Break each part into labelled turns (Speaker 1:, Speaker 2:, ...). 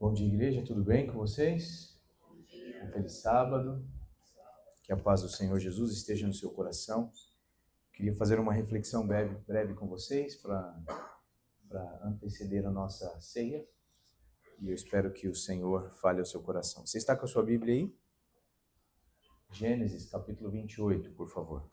Speaker 1: Bom dia, igreja, tudo bem com vocês? Um feliz sábado, que a paz do Senhor Jesus esteja no seu coração. Queria fazer uma reflexão breve com vocês para anteceder a nossa ceia e eu espero que o Senhor fale ao seu coração. Você está com a sua Bíblia aí? Gênesis, capítulo 28, por favor.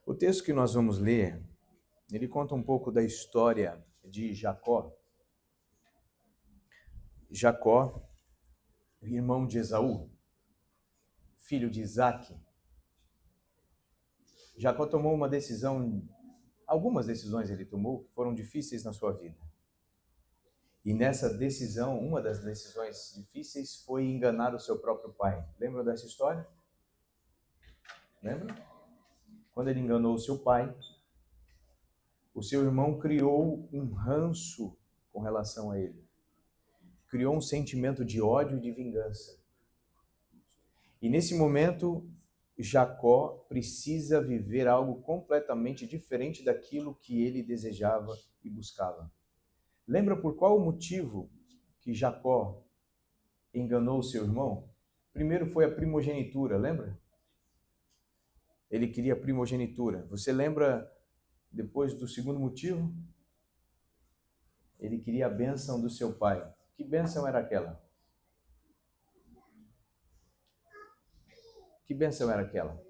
Speaker 1: O texto que nós vamos ler, ele conta um pouco da história de Jacó. Jacó, irmão de Esaú, filho de Isaque. Jacó tomou uma decisão, algumas decisões ele tomou que foram difíceis na sua vida. E nessa decisão, uma das decisões difíceis foi enganar o seu próprio pai. Lembra dessa história? Lembra? Quando ele enganou o seu pai, o seu irmão criou um ranço com relação a ele. Criou um sentimento de ódio e de vingança. E nesse momento, Jacó precisa viver algo completamente diferente daquilo que ele desejava e buscava. Lembra por qual motivo que Jacó enganou o seu irmão? Primeiro foi a primogenitura, lembra? Ele queria primogenitura. Você lembra depois do segundo motivo? Ele queria a bênção do seu pai. Que bênção era aquela? Que bênção era aquela?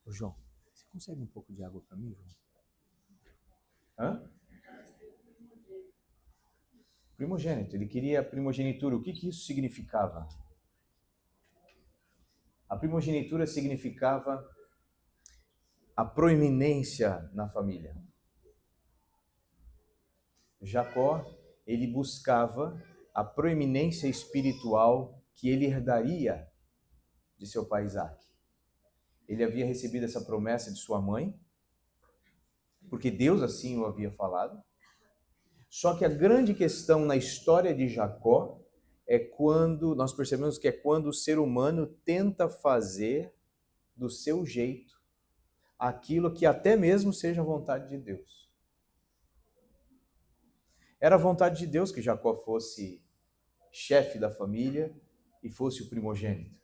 Speaker 1: Ô, João, você consegue um pouco de água para mim, João? Hã? Primogênito. Ele queria a primogenitura. O que isso significava? A primogenitura significava a proeminência na família. Jacó, ele buscava a proeminência espiritual que ele herdaria de seu pai Isaque. Ele havia recebido essa promessa de sua mãe, porque Deus assim o havia falado. Só que a grande questão na história de Jacó é quando, nós percebemos que é quando o ser humano tenta fazer do seu jeito aquilo que até mesmo seja a vontade de Deus. Era a vontade de Deus que Jacó fosse chefe da família e fosse o primogênito.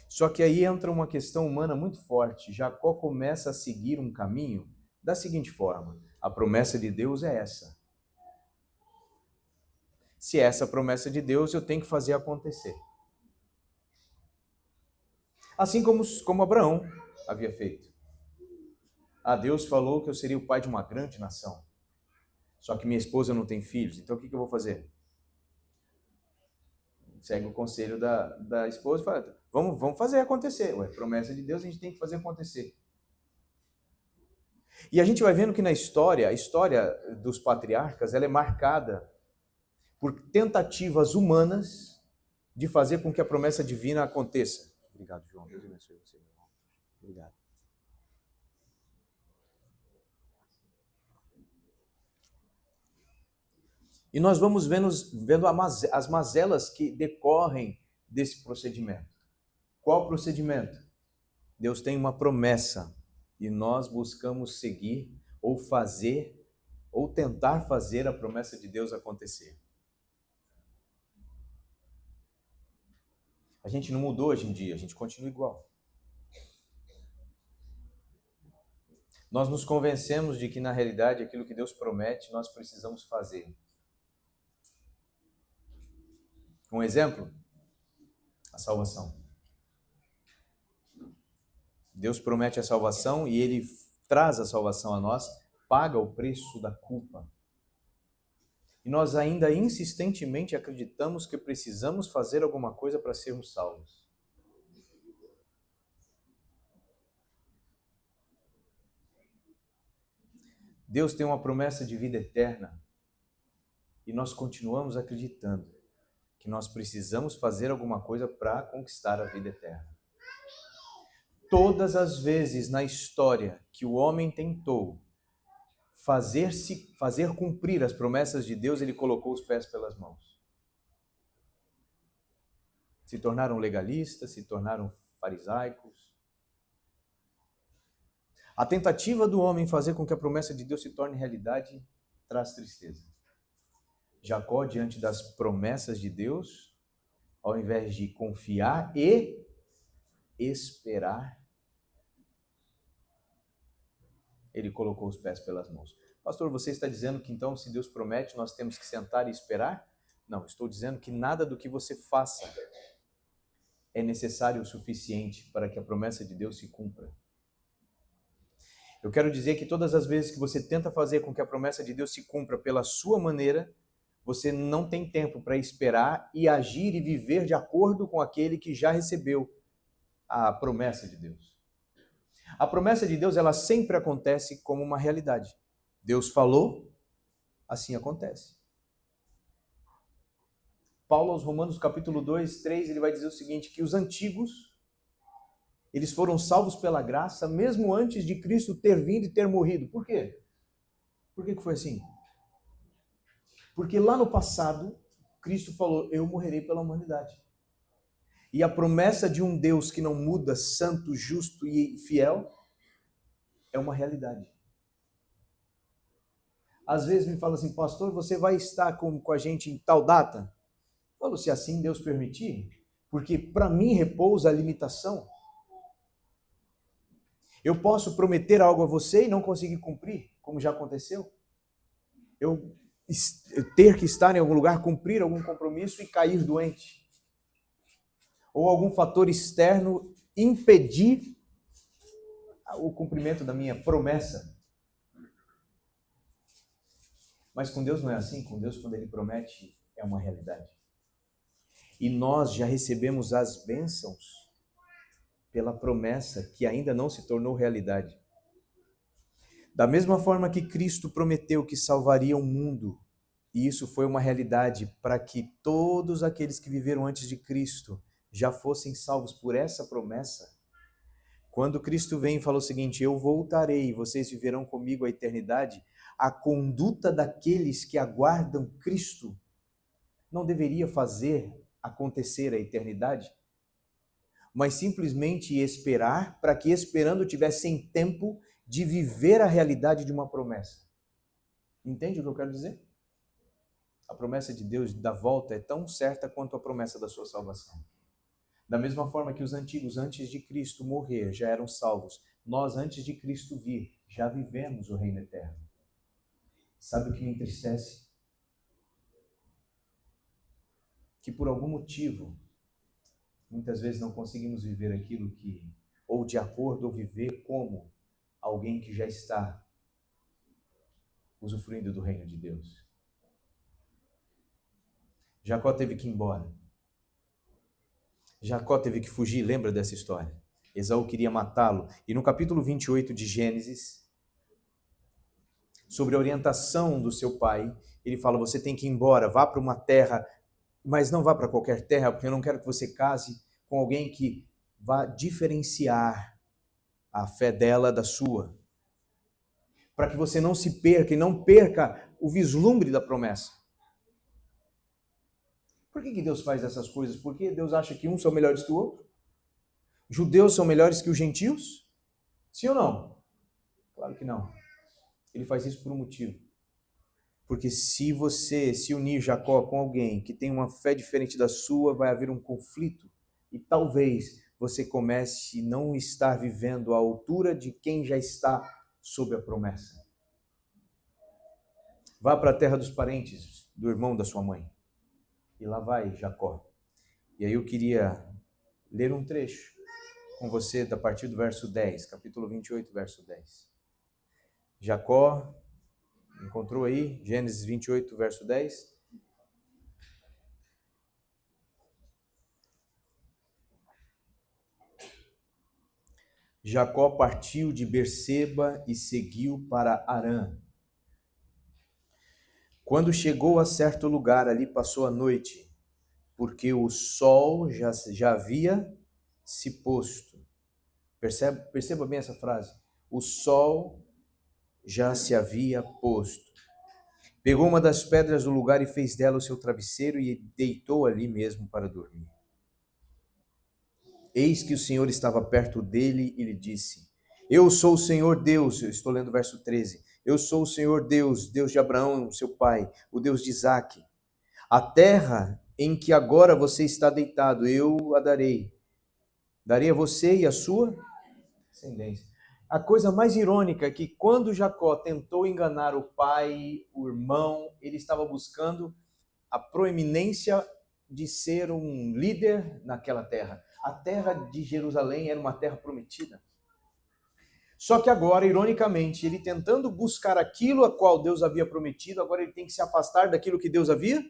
Speaker 1: Só que aí entra uma questão humana muito forte. Jacó começa a seguir um caminho da seguinte forma: a promessa de Deus é essa. Se é essa a promessa de Deus, eu tenho que fazer acontecer. Assim como Abraão havia feito. Deus falou que eu seria o pai de uma grande nação. Só que minha esposa não tem filhos, então o que eu vou fazer? Segue o conselho da esposa e fala, vamos fazer acontecer. Ué, promessa de Deus, a gente tem que fazer acontecer. E a gente vai vendo que na história, a história dos patriarcas, ela é marcada por tentativas humanas de fazer com que a promessa divina aconteça. Obrigado, João. Deus abençoe você, meu irmão. Obrigado. E nós vamos vendo as mazelas que decorrem desse procedimento. Qual procedimento? Deus tem uma promessa e nós buscamos seguir ou fazer ou tentar fazer a promessa de Deus acontecer. A gente não mudou hoje em dia, a gente continua igual. Nós nos convencemos de que, na realidade, aquilo que Deus promete, nós precisamos fazer. Um exemplo? A salvação. Deus promete a salvação e Ele traz a salvação a nós, paga o preço da culpa. E nós ainda insistentemente acreditamos que precisamos fazer alguma coisa para sermos salvos. Deus tem uma promessa de vida eterna e nós continuamos acreditando que nós precisamos fazer alguma coisa para conquistar a vida eterna. Todas as vezes na história que o homem tentou fazer cumprir as promessas de Deus, ele colocou os pés pelas mãos. Se tornaram legalistas, se tornaram farisaicos. A tentativa do homem fazer com que a promessa de Deus se torne realidade traz tristeza. Jacó, diante das promessas de Deus, ao invés de confiar e esperar, ele colocou os pés pelas mãos. Pastor, você está dizendo que então, se Deus promete, nós temos que sentar e esperar? Não, estou dizendo que nada do que você faça é necessário o suficiente para que a promessa de Deus se cumpra. Eu quero dizer que todas as vezes que você tenta fazer com que a promessa de Deus se cumpra pela sua maneira, você não tem tempo para esperar e agir e viver de acordo com aquele que já recebeu a promessa de Deus. A promessa de Deus, ela sempre acontece como uma realidade. Deus falou, assim acontece. Paulo aos Romanos capítulo 2, 3, ele vai dizer o seguinte, que os antigos, eles foram salvos pela graça, mesmo antes de Cristo ter vindo e ter morrido. Por quê? Por que foi assim? Porque lá no passado, Cristo falou, eu morrerei pela humanidade. E a promessa de um Deus que não muda, santo, justo e fiel, é uma realidade. Às vezes me fala assim, pastor, você vai estar com a gente em tal data? Eu falo, se assim Deus permitir, porque para mim repousa a limitação. Eu posso prometer algo a você e não conseguir cumprir, como já aconteceu. Eu ter que estar em algum lugar, cumprir algum compromisso e cair doente. Ou algum fator externo impedir o cumprimento da minha promessa. Mas com Deus não é assim. Com Deus, quando Ele promete, é uma realidade. E nós já recebemos as bênçãos pela promessa que ainda não se tornou realidade. Da mesma forma que Cristo prometeu que salvaria o mundo, e isso foi uma realidade para que todos aqueles que viveram antes de Cristo já fossem salvos por essa promessa, quando Cristo vem e falou o seguinte, eu voltarei e vocês viverão comigo a eternidade, a conduta daqueles que aguardam Cristo não deveria fazer acontecer a eternidade, mas simplesmente esperar para que esperando tivessem tempo de viver a realidade de uma promessa. Entende o que eu quero dizer? A promessa de Deus da volta é tão certa quanto a promessa da sua salvação. Da mesma forma que os antigos, antes de Cristo morrer, já eram salvos, nós, antes de Cristo vir, já vivemos o reino eterno. Sabe o que me entristece? Que por algum motivo, muitas vezes não conseguimos viver aquilo que, ou de acordo, ou viver como alguém que já está usufruindo do reino de Deus. Jacó teve que ir embora. Jacó teve que fugir, lembra dessa história? Esaú queria matá-lo. E no capítulo 28 de Gênesis, sobre a orientação do seu pai, ele fala, você tem que ir embora, vá para uma terra, mas não vá para qualquer terra, porque eu não quero que você case com alguém que vá diferenciar a fé dela da sua. Para que você não se perca e não perca o vislumbre da promessa. Por que Deus faz essas coisas? Porque Deus acha que uns são melhores que o outro? Judeus são melhores que os gentios? Sim ou não? Claro que não. Ele faz isso por um motivo. Porque se você se unir Jacó com alguém que tem uma fé diferente da sua, vai haver um conflito. E talvez você comece a não estar vivendo à altura de quem já está sob a promessa. Vá para a terra dos parentes, do irmão da sua mãe. E lá vai Jacó. E aí eu queria ler um trecho com você a partir do verso 10, capítulo 28, verso 10. Jacó, encontrou aí? Gênesis 28, verso 10. Jacó partiu de Berseba e seguiu para Harã. Quando chegou a certo lugar, ali passou a noite, porque o sol já havia se posto. Perceba bem essa frase. O sol já se havia posto. Pegou uma das pedras do lugar e fez dela o seu travesseiro e deitou ali mesmo para dormir. Eis que o Senhor estava perto dele e lhe disse: Eu sou o Senhor Deus. Eu estou lendo o verso 13. Eu sou o Senhor Deus, Deus de Abraão, seu pai, o Deus de Isaque. A terra em que agora você está deitado, eu a darei. Darei a você e a sua descendência. A coisa mais irônica é que quando Jacó tentou enganar o pai, o irmão, ele estava buscando a proeminência de ser um líder naquela terra. A terra de Jerusalém era uma terra prometida. Só que agora, ironicamente, ele tentando buscar aquilo a qual Deus havia prometido, agora ele tem que se afastar daquilo que Deus havia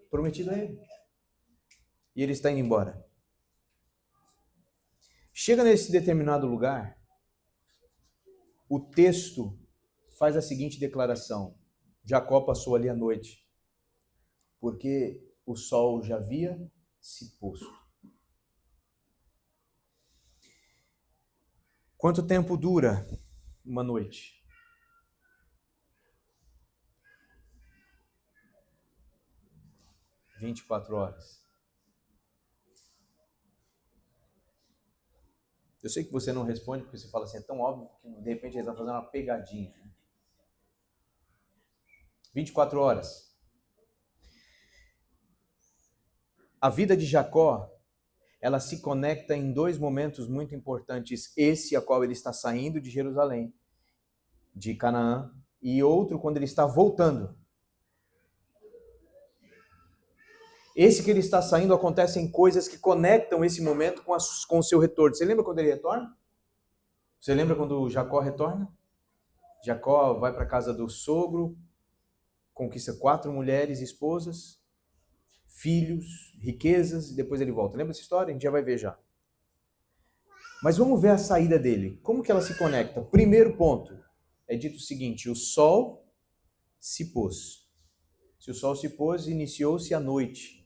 Speaker 1: prometido a ele. E ele está indo embora. Chega nesse determinado lugar, o texto faz a seguinte declaração: Jacó passou ali a noite, porque o sol já havia se posto. Quanto tempo dura uma noite? — 24 horas. Eu sei que você não responde porque você fala assim, é tão óbvio que de repente ele está fazendo uma pegadinha. 24 horas. A vida de Jacó, ela se conecta em dois momentos muito importantes. Esse a qual ele está saindo de Jerusalém, de Canaã, e outro quando ele está voltando. Esse que ele está saindo, acontecem coisas que conectam esse momento com o seu retorno. Você lembra quando ele retorna? Você lembra quando Jacó retorna? Jacó vai para a casa do sogro, conquista 4 mulheres, esposas, filhos, riquezas, e depois ele volta. Lembra essa história? A gente já vai ver já. Mas vamos ver a saída dele. Como que ela se conecta? Primeiro ponto, é dito o seguinte: o sol se pôs. Se o sol se pôs, iniciou-se a noite.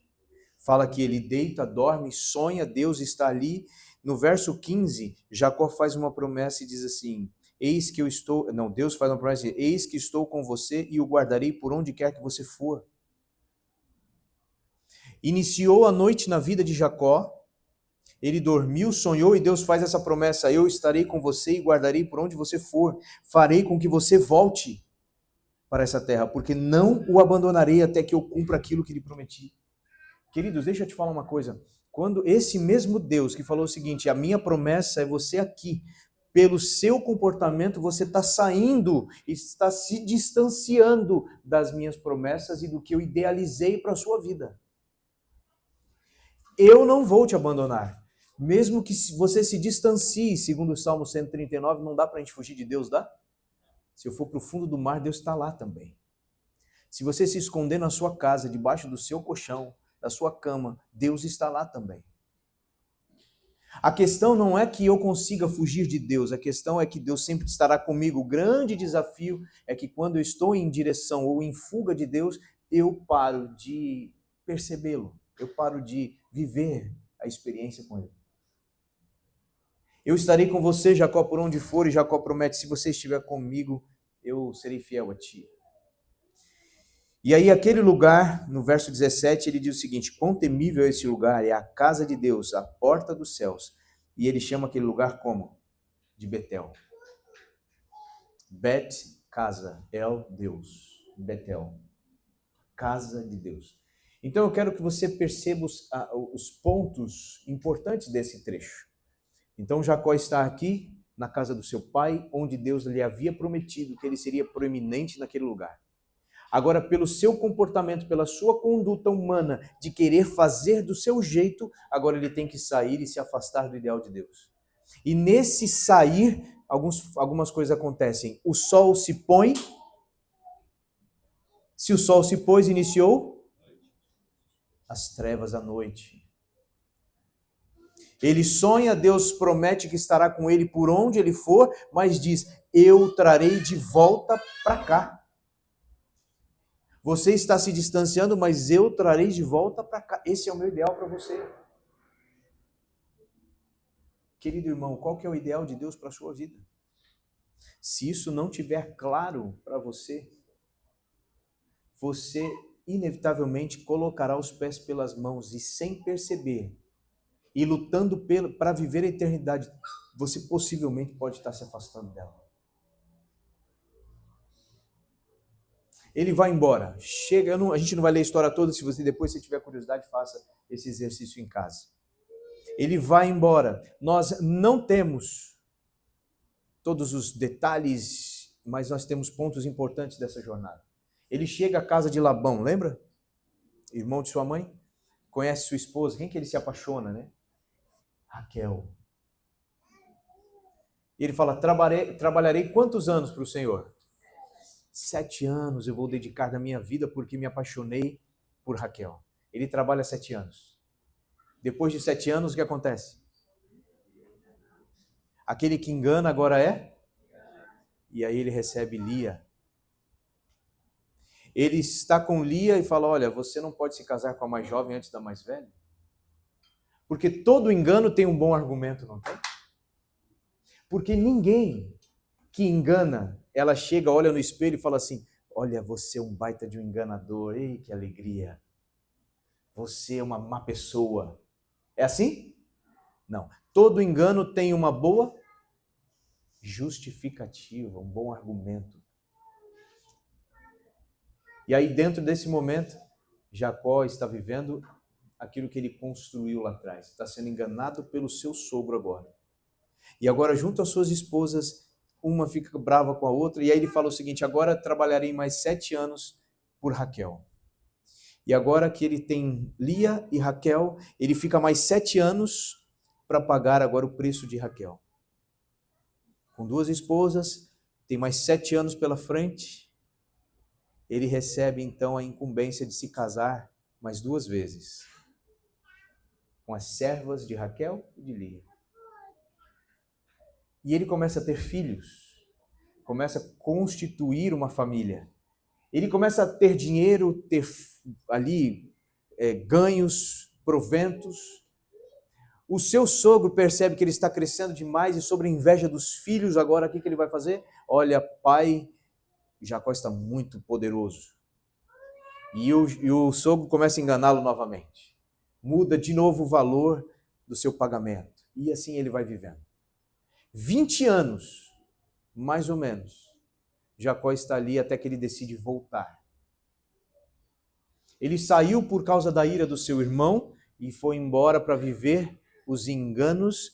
Speaker 1: Fala que ele deita, dorme, sonha, Deus está ali. No verso 15, Jacó faz uma promessa e diz assim: eis que eu estou... Não, Deus faz uma promessa e diz: eis que estou com você e o guardarei por onde quer que você for. Iniciou a noite na vida de Jacó, ele dormiu, sonhou e Deus faz essa promessa: eu estarei com você e guardarei por onde você for, farei com que você volte para essa terra, porque não o abandonarei até que eu cumpra aquilo que lhe prometi. Queridos, deixa eu te falar uma coisa. Quando esse mesmo Deus que falou o seguinte: a minha promessa é você aqui, pelo seu comportamento você está saindo, está se distanciando das minhas promessas e do que eu idealizei para a sua vida. Eu não vou te abandonar. Mesmo que você se distancie, segundo o Salmo 139, não dá para a gente fugir de Deus, dá? Se eu for para o fundo do mar, Deus está lá também. Se você se esconder na sua casa, debaixo do seu colchão, da sua cama, Deus está lá também. A questão não é que eu consiga fugir de Deus, a questão é que Deus sempre estará comigo. O grande desafio é que quando eu estou em direção ou em fuga de Deus, eu paro de percebê-lo, eu paro de viver a experiência com Ele. Eu estarei com você, Jacó, por onde for, e Jacó promete: se você estiver comigo, eu serei fiel a ti. E aí aquele lugar, no verso 17, ele diz o seguinte: quão temível é esse lugar, é a casa de Deus, a porta dos céus. E ele chama aquele lugar como? De Betel. Bet, casa, El, Deus. Betel, casa de Deus. Então eu quero que você perceba os pontos importantes desse trecho. Então Jacó está aqui, na casa do seu pai, onde Deus lhe havia prometido que ele seria proeminente naquele lugar. Agora, pelo seu comportamento, pela sua conduta humana de querer fazer do seu jeito, agora ele tem que sair e se afastar do ideal de Deus. E nesse sair, algumas coisas acontecem. O sol se põe. Se o sol se pôs, iniciou as trevas à noite. Ele sonha, Deus promete que estará com ele por onde ele for, mas diz: eu o trarei de volta para cá. Você está se distanciando, mas eu trarei de volta para cá. Esse é o meu ideal para você. Querido irmão, qual que é o ideal de Deus para a sua vida? Se isso não tiver claro para você, você inevitavelmente colocará os pés pelas mãos e sem perceber, e lutando para viver a eternidade, você possivelmente pode estar se afastando dela. Ele vai embora, chega, a gente não vai ler a história toda, se você depois se tiver curiosidade, faça esse exercício em casa. Ele vai embora, nós não temos todos os detalhes, mas nós temos pontos importantes dessa jornada. Ele chega à casa de Labão, lembra? Irmão de sua mãe, conhece sua esposa, quem que ele se apaixona, né? Raquel. E ele fala, trabalharei quantos anos para o Senhor? 7 anos eu vou dedicar da minha vida porque me apaixonei por Raquel. Ele trabalha 7 anos. Depois de 7 anos, o que acontece? Aquele que engana agora é? E aí ele recebe Lia. Ele está com Lia e fala, olha, você não pode se casar com a mais jovem antes da mais velha? Porque todo engano tem um bom argumento, não tem? Porque ninguém que engana, ela chega, olha no espelho e fala assim, olha, você é um baita de um enganador, ei, que alegria. Você é uma má pessoa. É assim? Não. Todo engano tem uma boa justificativa, um bom argumento. E aí, dentro desse momento, Jacó está vivendo aquilo que ele construiu lá atrás. Está sendo enganado pelo seu sogro agora. E agora, junto às suas esposas, uma fica brava com a outra, e aí ele fala o seguinte, agora trabalharei mais 7 anos por Raquel. E agora que ele tem Lia e Raquel, ele fica mais 7 anos para pagar agora o preço de Raquel. Com 2 esposas, tem mais 7 anos pela frente, ele recebe então a incumbência de se casar mais 2 vezes. Com as servas de Raquel e de Lia. E ele começa a ter filhos, começa a constituir uma família. Ele começa a ter dinheiro, ter ali ganhos, proventos. O seu sogro percebe que ele está crescendo demais e sobre a inveja dos filhos agora, o que ele vai fazer? Olha, pai, Jacó está muito poderoso. E o sogro começa a enganá-lo novamente. Muda de novo o valor do seu pagamento. E assim ele vai vivendo. 20 anos, mais ou menos, Jacó está ali até que ele decide voltar. Ele saiu por causa da ira do seu irmão e foi embora para viver os enganos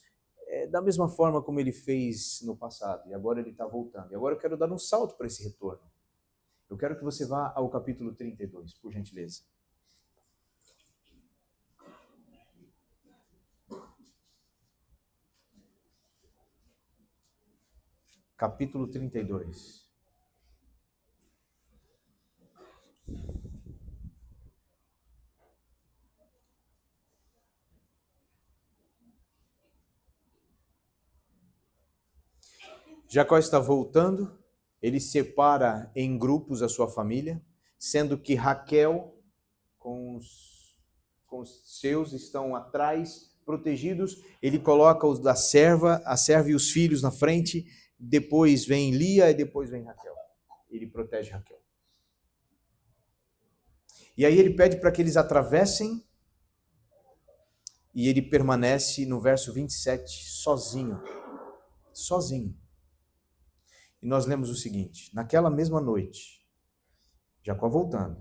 Speaker 1: da mesma forma como ele fez no passado. E agora ele está voltando. E agora eu quero dar um salto para esse retorno. Eu quero que você vá ao capítulo 32, por gentileza. Capítulo 32. Jacó está voltando, ele separa em grupos a sua família, sendo que Raquel com os seus estão atrás, protegidos. Ele coloca os da serva, a serva e os filhos na frente, depois vem Lia e depois vem Raquel. Ele protege Raquel. E aí ele pede para que eles atravessem e ele permanece no verso 27 sozinho. Sozinho. E nós lemos o seguinte, naquela mesma noite, Jacó voltando,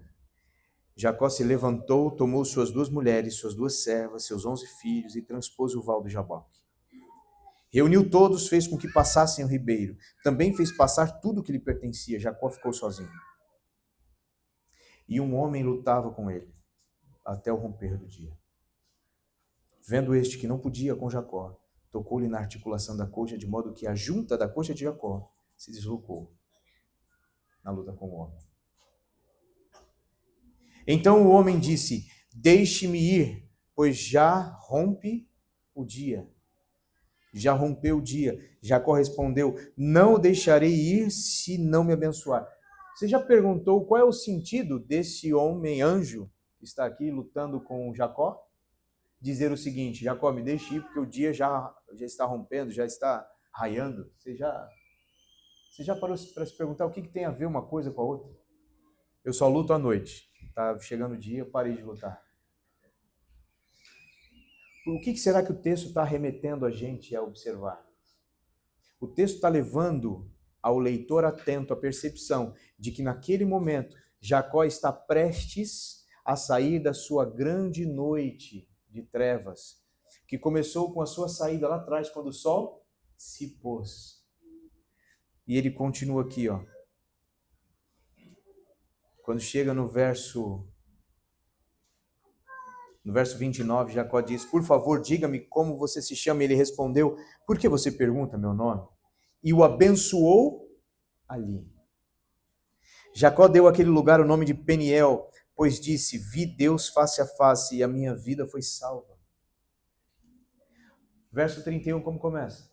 Speaker 1: Jacó se levantou, tomou suas 2 mulheres, suas 2 servas, seus 11 filhos e transpôs o val do Jaboque. Reuniu todos, fez com que passassem o ribeiro. Também fez passar tudo que lhe pertencia. Jacó ficou sozinho. E um homem lutava com ele, até o romper do dia. Vendo este que não podia com Jacó, tocou-lhe na articulação da coxa, de modo que a junta da coxa de Jacó se deslocou na luta com o homem. Então o homem disse, deixe-me ir, pois já rompe o dia. Já rompeu o dia. Jacó respondeu, não o deixarei ir se não me abençoar. Você já perguntou qual é o sentido desse homem anjo que está aqui lutando com Jacó? dizer o seguinte: Jacó, me deixe ir, porque o dia já está rompendo, já está raiando. Você já parou para se perguntar o que tem a ver uma coisa com a outra? Eu só luto à noite. Tá chegando o dia, eu parei de lutar. O que será que o texto está remetendo a gente a observar? O texto está levando ao leitor atento a percepção de que naquele momento Jacó está prestes a sair da sua grande noite de trevas, que começou com a sua saída lá atrás, quando o sol se pôs. E ele continua aqui, ó. Quando chega no verso 29, Jacó diz: por favor, diga-me como você se chama. Ele respondeu: por que você pergunta meu nome? E o abençoou ali. Jacó deu àquele lugar o nome de Peniel, pois disse: vi Deus face a face e a minha vida foi salva. Verso 31, como começa?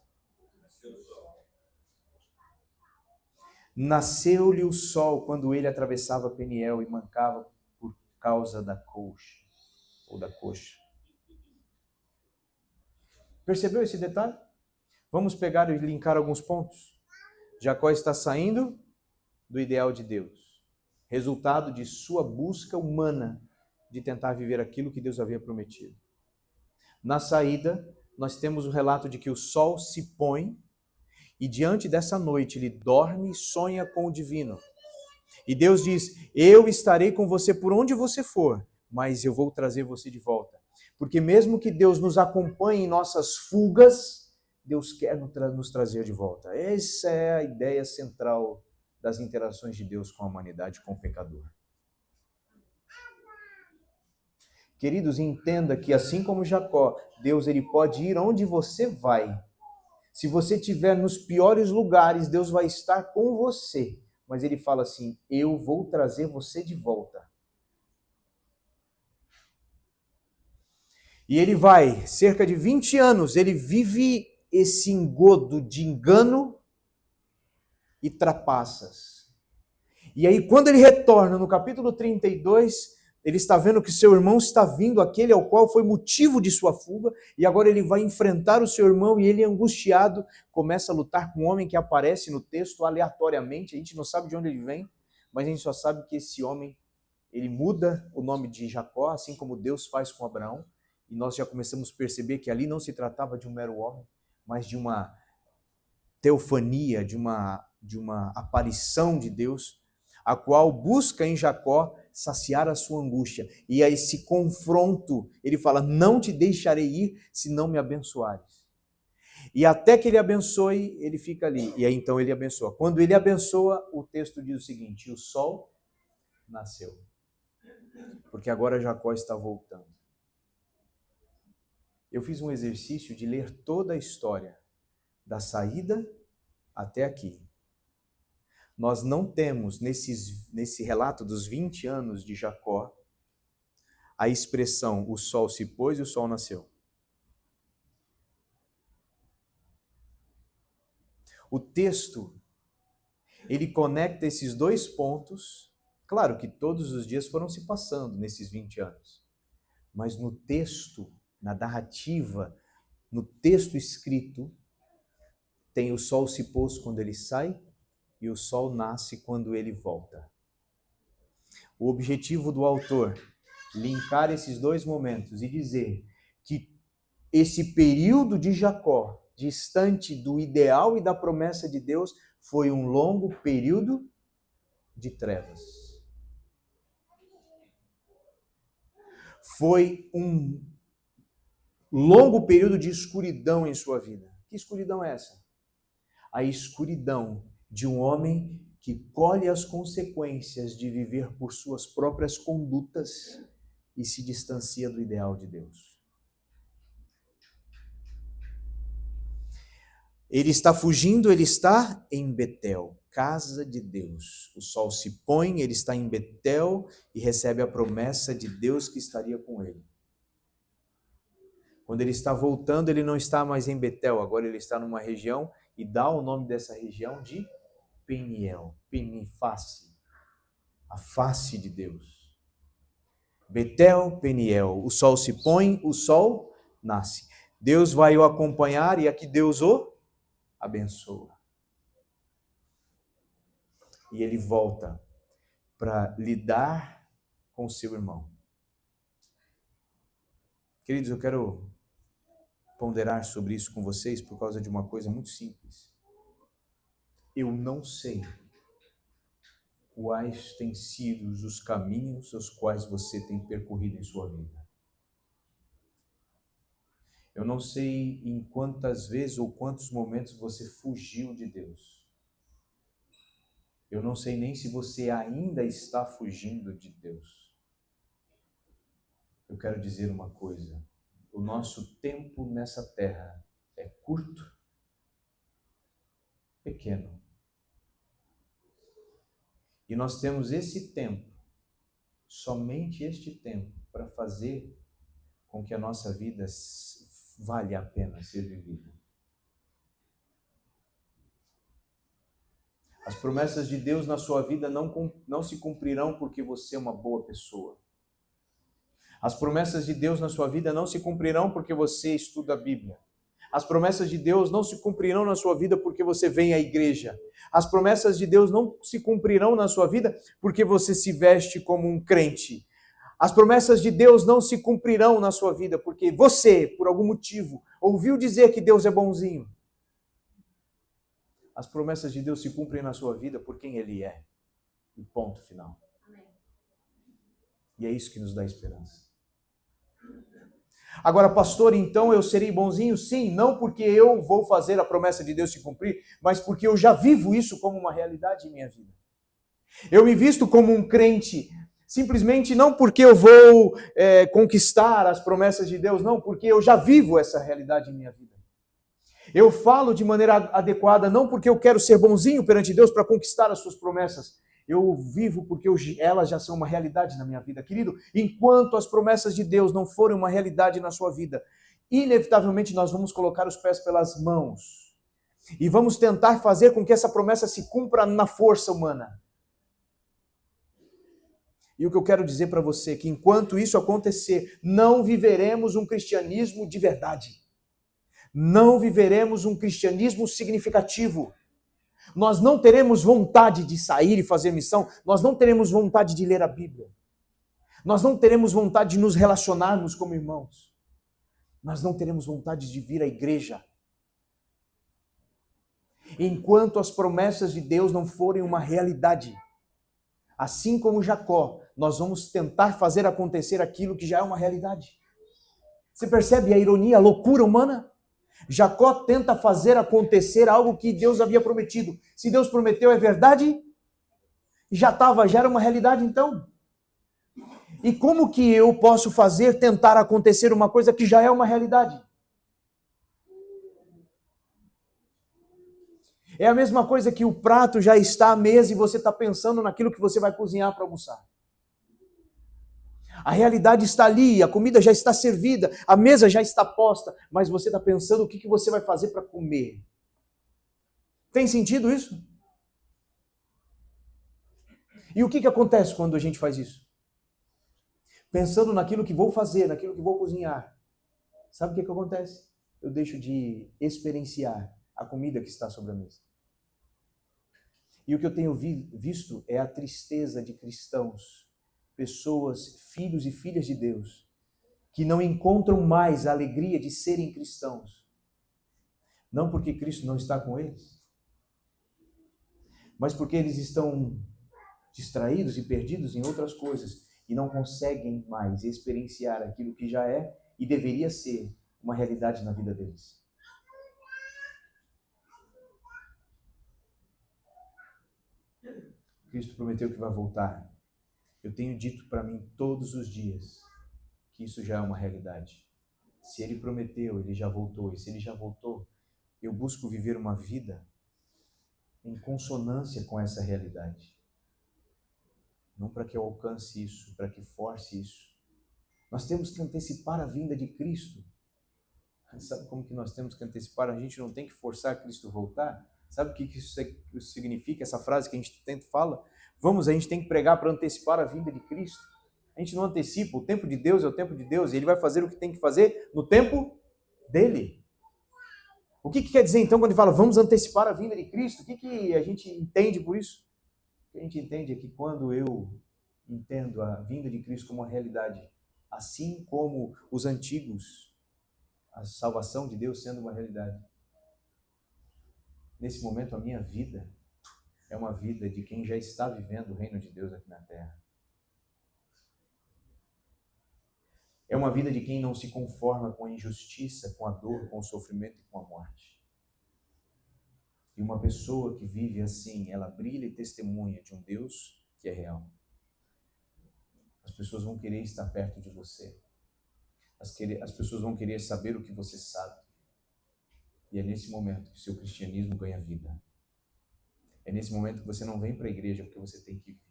Speaker 1: Nasceu-lhe o sol quando ele atravessava Peniel e mancava por causa da coxa, ou da coxa. Percebeu esse detalhe? Vamos pegar e linkar alguns pontos. Jacó está saindo do ideal de Deus, resultado de sua busca humana de tentar viver aquilo que Deus havia prometido. Na saída, nós temos o relato de que o sol se põe e diante dessa noite ele dorme e sonha com o divino. E Deus diz: eu estarei com você por onde você for, mas eu vou trazer você de volta. Porque mesmo que Deus nos acompanhe em nossas fugas, Deus quer nos trazer de volta. Essa é a ideia central das interações de Deus com a humanidade, com o pecador. Queridos, entenda que assim como Jacó, Deus ele pode ir onde você vai. Se você estiver nos piores lugares, Deus vai estar com você. Mas ele fala assim: eu vou trazer você de volta. E ele vai, cerca de 20 anos, ele vive esse engodo de engano e trapaças. E aí, quando ele retorna no capítulo 32, ele está vendo que seu irmão está vindo, aquele ao qual foi motivo de sua fuga, e agora ele vai enfrentar o seu irmão, e ele, angustiado, começa a lutar com um homem que aparece no texto aleatoriamente. A gente não sabe de onde ele vem, mas a gente só sabe que esse homem, ele muda o nome de Jacó, assim como Deus faz com Abraão, e nós já começamos a perceber que ali não se tratava de um mero homem, mas de uma teofania, de uma aparição de Deus, a qual busca em Jacó saciar a sua angústia. E a esse confronto, ele fala: não te deixarei ir se não me abençoares. E até que ele abençoe, ele fica ali. E aí então ele abençoa. Quando ele abençoa, o texto diz o seguinte: o sol nasceu. Porque agora Jacó está voltando. Eu fiz um exercício de ler toda a história, da saída até aqui. Nós não temos, nesse relato dos 20 anos de Jacó, a expressão o sol se pôs e o sol nasceu. O texto, ele conecta esses dois pontos. Claro que todos os dias foram se passando nesses 20 anos. Mas no texto, na narrativa, no texto escrito, tem o sol se pôs quando ele sai e o sol nasce quando ele volta. O objetivo do autor, linkar esses dois momentos e dizer que esse período de Jacó, distante do ideal e da promessa de Deus, foi um longo período de trevas. Foi um longo período de escuridão em sua vida. Que escuridão é essa? A escuridão de um homem que colhe as consequências de viver por suas próprias condutas e se distancia do ideal de Deus. Ele está fugindo, ele está em Betel, casa de Deus. O sol se põe, ele está em Betel e recebe a promessa de Deus que estaria com ele. Quando ele está voltando, ele não está mais em Betel, agora ele está numa região e dá o nome dessa região de Peniel, Peniface, a face de Deus. Betel, Peniel. O sol se põe, o sol nasce. Deus vai o acompanhar e aqui Deus o abençoa. E ele volta para lidar com o seu irmão. Queridos, eu quero ponderar sobre isso com vocês por causa de uma coisa muito simples. Eu não sei quais têm sido os caminhos os quais você tem percorrido em sua vida. Eu não sei em quantas vezes ou quantos momentos você fugiu de Deus. Eu não sei nem se você ainda está fugindo de Deus. Eu quero dizer uma coisa. O nosso tempo nessa terra é curto, pequeno. E nós temos esse tempo, somente este tempo, para fazer com que a nossa vida valha a pena ser vivida. As promessas de Deus na sua vida não se cumprirão porque você é uma boa pessoa. As promessas de Deus na sua vida não se cumprirão porque você estuda a Bíblia. As promessas de Deus não se cumprirão na sua vida porque você vem à igreja. As promessas de Deus não se cumprirão na sua vida porque você se veste como um crente. As promessas de Deus não se cumprirão na sua vida porque você, por algum motivo, ouviu dizer que Deus é bonzinho. As promessas de Deus se cumprem na sua vida por quem Ele é. E ponto final. E é isso que nos dá esperança. Agora, pastor, então eu serei bonzinho? Sim, não porque eu vou fazer a promessa de Deus se cumprir, mas porque eu já vivo isso como uma realidade em minha vida. Eu me visto como um crente, simplesmente não porque eu vou conquistar as promessas de Deus, não, porque eu já vivo essa realidade em minha vida. Eu falo de maneira adequada, não porque eu quero ser bonzinho perante Deus para conquistar as suas promessas. Eu vivo porque elas já são uma realidade na minha vida. Querido, enquanto as promessas de Deus não forem uma realidade na sua vida, inevitavelmente nós vamos colocar os pés pelas mãos e vamos tentar fazer com que essa promessa se cumpra na força humana. E o que eu quero dizer para você é que enquanto isso acontecer, não viveremos um cristianismo de verdade. Não viveremos um cristianismo significativo. Nós não teremos vontade de sair e fazer missão, nós não teremos vontade de ler a Bíblia. Nós não teremos vontade de nos relacionarmos como irmãos. Nós não teremos vontade de vir à igreja. Enquanto as promessas de Deus não forem uma realidade. Assim como Jacó, nós vamos tentar fazer acontecer aquilo que já é uma realidade. Você percebe a ironia, a loucura humana? Jacó tenta fazer acontecer algo que Deus havia prometido. Se Deus prometeu, é verdade? Já era uma realidade então. E como que eu posso tentar acontecer uma coisa que já é uma realidade? É a mesma coisa que o prato já está à mesa e você está pensando naquilo que você vai cozinhar para almoçar. A realidade está ali, a comida já está servida, a mesa já está posta, mas você está pensando o que você vai fazer para comer. Tem sentido isso? E o que acontece quando a gente faz isso? Pensando naquilo que vou fazer, naquilo que vou cozinhar. Sabe o que acontece? Eu deixo de experienciar a comida que está sobre a mesa. E o que eu tenho visto é a tristeza de cristãos, pessoas, filhos e filhas de Deus, que não encontram mais a alegria de serem cristãos. Não porque Cristo não está com eles, mas porque eles estão distraídos e perdidos em outras coisas e não conseguem mais experienciar aquilo que já é e deveria ser uma realidade na vida deles. Cristo prometeu que vai voltar. Eu tenho dito para mim todos os dias que isso já é uma realidade. Se Ele prometeu, Ele já voltou. E se Ele já voltou, eu busco viver uma vida em consonância com essa realidade. Não para que eu alcance isso, para que force isso. Nós temos que antecipar a vinda de Cristo. Sabe como que nós temos que antecipar? A gente não tem que forçar Cristo voltar. Sabe o que isso significa, essa frase que a gente tanto fala? A gente tem que pregar para antecipar a vinda de Cristo. A gente não antecipa. O tempo de Deus é o tempo de Deus e Ele vai fazer o que tem que fazer no tempo dele. O que quer dizer então quando ele fala vamos antecipar a vinda de Cristo? O que a gente entende por isso? O que a gente entende é que quando eu entendo a vinda de Cristo como uma realidade, assim como os antigos, a salvação de Deus sendo uma realidade, nesse momento a minha vida é uma vida de quem já está vivendo o reino de Deus aqui na terra. É uma vida de quem não se conforma com a injustiça, com a dor, com o sofrimento e com a morte. E uma pessoa que vive assim, ela brilha e testemunha de um Deus que é real. As pessoas vão querer estar perto de você. As pessoas vão querer saber o que você sabe. E é nesse momento que o seu cristianismo ganha vida. É nesse momento que você não vem para a igreja porque você tem que vir.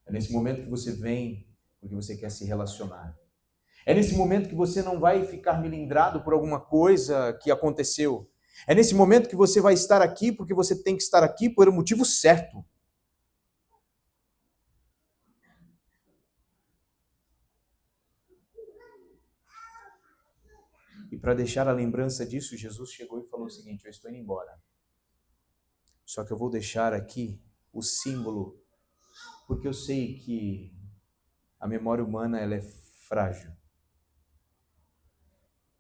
Speaker 1: É nesse momento que você vem porque você quer se relacionar. É nesse momento que você não vai ficar melindrado por alguma coisa que aconteceu. É nesse momento que você vai estar aqui porque você tem que estar aqui por um motivo certo. E para deixar a lembrança disso, Jesus chegou e falou o seguinte: eu estou indo embora. Só que eu vou deixar aqui o símbolo, porque eu sei que a memória humana ela é frágil.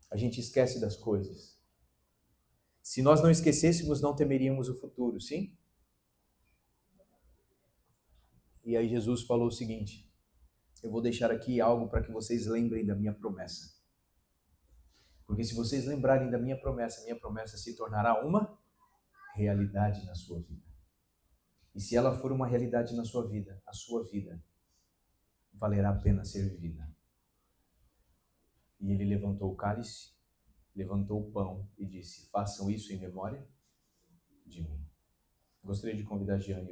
Speaker 1: A gente esquece das coisas. Se nós não esquecêssemos, não temeríamos o futuro, sim? E aí Jesus falou o seguinte: eu vou deixar aqui algo para que vocês lembrem da minha promessa. Porque se vocês lembrarem da minha promessa se tornará uma realidade na sua vida. E se ela for uma realidade na sua vida, a sua vida valerá a pena ser vivida. E ele levantou o cálice, levantou o pão e disse: façam isso em memória de mim. Gostaria de convidar a Jeane